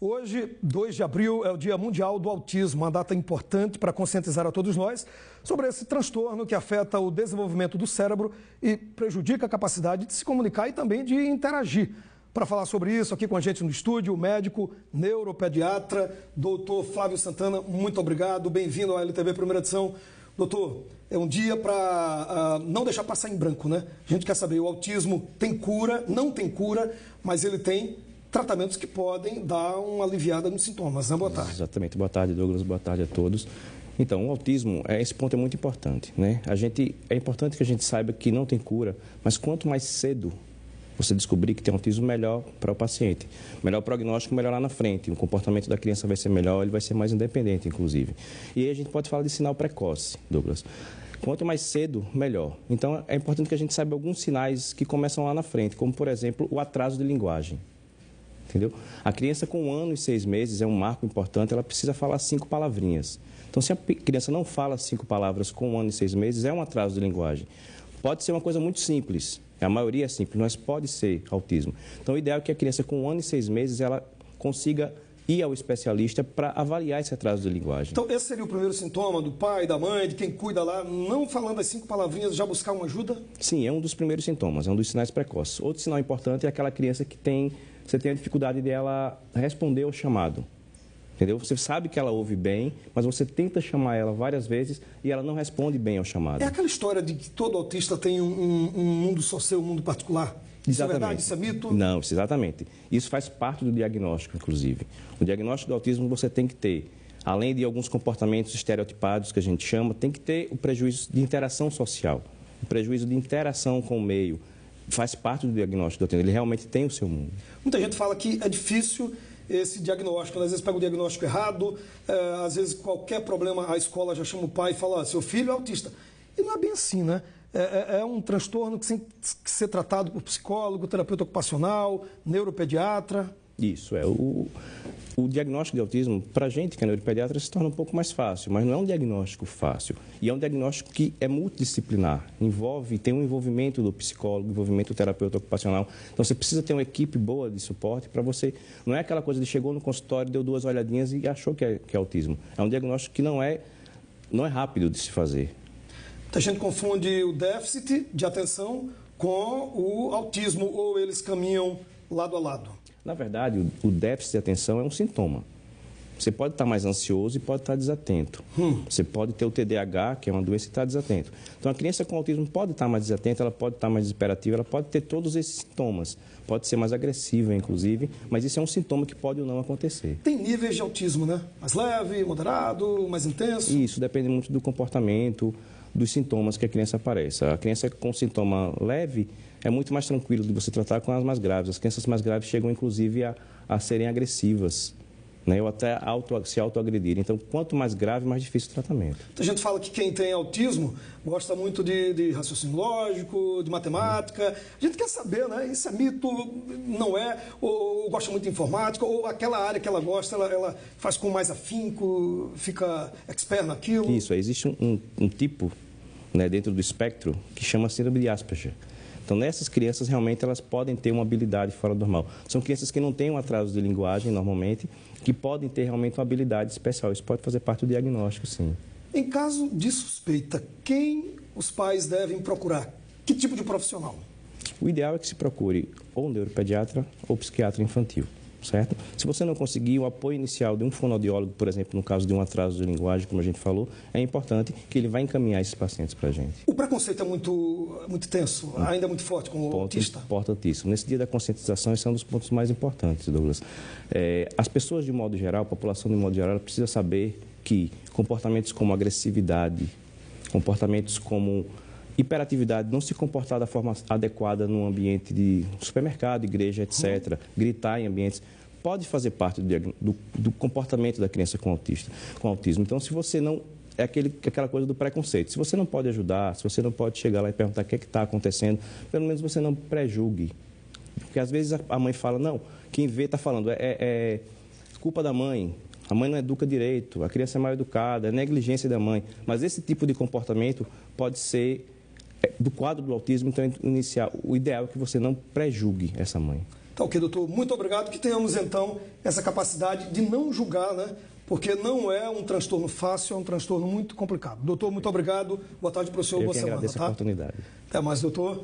Hoje, 2 de abril, é o Dia Mundial do Autismo, uma data importante para conscientizar a todos nós sobre esse transtorno que afeta o desenvolvimento do cérebro e prejudica a capacidade de se comunicar e também de interagir. Para falar sobre isso, aqui com a gente no estúdio, o médico neuropediatra, doutor Flávio Santana. Muito obrigado, bem-vindo ao LTV Primeira Edição. Doutor, é um dia para não deixar passar em branco, né? A gente quer saber, o autismo tem cura, não tem cura, mas ele tem tratamentos que podem dar uma aliviada nos sintomas, né? Boa tarde. Exatamente. Boa tarde, Douglas. Boa tarde a todos. Então, o autismo, esse ponto é muito importante, né? É importante que a gente saiba que não tem cura, mas quanto mais cedo você descobrir que tem autismo, melhor para o paciente. Melhor prognóstico, melhor lá na frente. O comportamento da criança vai ser melhor, ele vai ser mais independente, inclusive. E aí a gente pode falar de sinal precoce, Douglas. Quanto mais cedo, melhor. Então, é importante que a gente saiba alguns sinais que começam lá na frente, como, por exemplo, o atraso de linguagem. Entendeu? A criança com 1 ano e 6 meses é um marco importante, ela precisa falar 5 palavrinhas. Então, se a criança não fala 5 palavras com 1 ano e 6 meses, é um atraso de linguagem. Pode ser uma coisa muito simples, a maioria é simples, mas pode ser autismo. Então, o ideal é que a criança com 1 ano e 6 meses, ela consiga ir ao especialista para avaliar esse atraso de linguagem. Então, esse seria o primeiro sintoma do pai, da mãe, de quem cuida lá, não falando as 5 palavrinhas, já buscar uma ajuda? Sim, é um dos primeiros sintomas, é um dos sinais precoces. Outro sinal importante é aquela criança que você tem a dificuldade de ela responder ao chamado. Entendeu? Você sabe que ela ouve bem, mas você tenta chamar ela várias vezes e ela não responde bem ao chamado. É aquela história de que todo autista tem um mundo só seu, um mundo particular. Isso é verdade? Isso é mito? Não, exatamente. Isso faz parte do diagnóstico, inclusive. O diagnóstico do autismo você tem que ter, além de alguns comportamentos estereotipados que a gente chama, tem que ter o prejuízo de interação social, o prejuízo de interação com o meio. Faz parte do diagnóstico do autismo, ele realmente tem o seu mundo. Muita gente fala que é difícil esse diagnóstico, às vezes pega o diagnóstico errado, às vezes qualquer problema, a escola já chama o pai e fala, seu filho é autista. E não é bem assim, né? É um transtorno que tem que ser tratado por psicólogo, terapeuta ocupacional, neuropediatra. Isso, o diagnóstico de autismo, para a gente que é neuropediatra, se torna um pouco mais fácil, mas não é um diagnóstico fácil. E é um diagnóstico que é multidisciplinar, tem um envolvimento do psicólogo, envolvimento do terapeuta ocupacional. Então, você precisa ter uma equipe boa de suporte para você. Não é aquela coisa de chegou no consultório, deu 2 olhadinhas e achou que é autismo. É um diagnóstico que não é rápido de se fazer. A gente confunde o déficit de atenção com o autismo, ou eles caminham lado a lado? Na verdade, o déficit de atenção é um sintoma. Você pode estar mais ansioso e pode estar desatento. Você pode ter o TDAH, que é uma doença, e estar desatento. Então, a criança com autismo pode estar mais desatenta, ela pode estar mais desesperativa, ela pode ter todos esses sintomas. Pode ser mais agressiva, inclusive, mas isso é um sintoma que pode ou não acontecer. Tem níveis de autismo, né? Mais leve, moderado, mais intenso? Isso depende muito do comportamento, dos sintomas que a criança aparece. A criança com sintoma leve é muito mais tranquilo de você tratar com as mais graves. As crianças mais graves chegam, inclusive, a serem agressivas, né? Ou até se autoagredirem. Então, quanto mais grave, mais difícil o tratamento. A gente fala que quem tem autismo gosta muito de raciocínio lógico, de matemática. A gente quer saber, né? Isso é mito, não é? Ou gosta muito de informática, ou aquela área que ela gosta, ela faz com mais afinco, fica expert naquilo? Isso, existe um tipo, né, dentro do espectro que chama síndrome de Asperger. Então, nessas crianças, realmente, elas podem ter uma habilidade fora do normal. São crianças que não têm um atraso de linguagem, normalmente, que podem ter realmente uma habilidade especial. Isso pode fazer parte do diagnóstico, sim. Em caso de suspeita, quem os pais devem procurar? Que tipo de profissional? O ideal é que se procure ou um neuropediatra ou psiquiatra infantil, certo? Se você não conseguir o apoio inicial de um fonoaudiólogo, por exemplo, no caso de um atraso de linguagem, como a gente falou, é importante que ele vá encaminhar esses pacientes para a gente. O preconceito é muito tenso, ainda é muito forte com o autista? Importantíssimo. Nesse dia da conscientização, esse é um dos pontos mais importantes, Douglas. As pessoas, de modo geral, a população, de modo geral, ela precisa saber que comportamentos como agressividade, comportamentos como hiperatividade, não se comportar da forma adequada num ambiente de supermercado, igreja, etc., gritar em ambientes, pode fazer parte do comportamento da criança com autismo. Então, se você não... É aquela coisa do preconceito. Se você não pode ajudar, se você não pode chegar lá e perguntar o que está acontecendo, pelo menos você não pré-julgue. Porque às vezes a mãe fala, não, quem vê está falando, é culpa da mãe, a mãe não educa direito, a criança é mal educada, é negligência da mãe. Mas esse tipo de comportamento pode ser do quadro do autismo, então, o ideal é que você não pré-julgue essa mãe. Tá ok, doutor. Muito obrigado. Que tenhamos, então, essa capacidade de não julgar, né? Porque não é um transtorno fácil, é um transtorno muito complicado. Doutor, muito obrigado. Boa tarde para o senhor. Eu Boa que semana. agradeço a oportunidade. Até mais, doutor.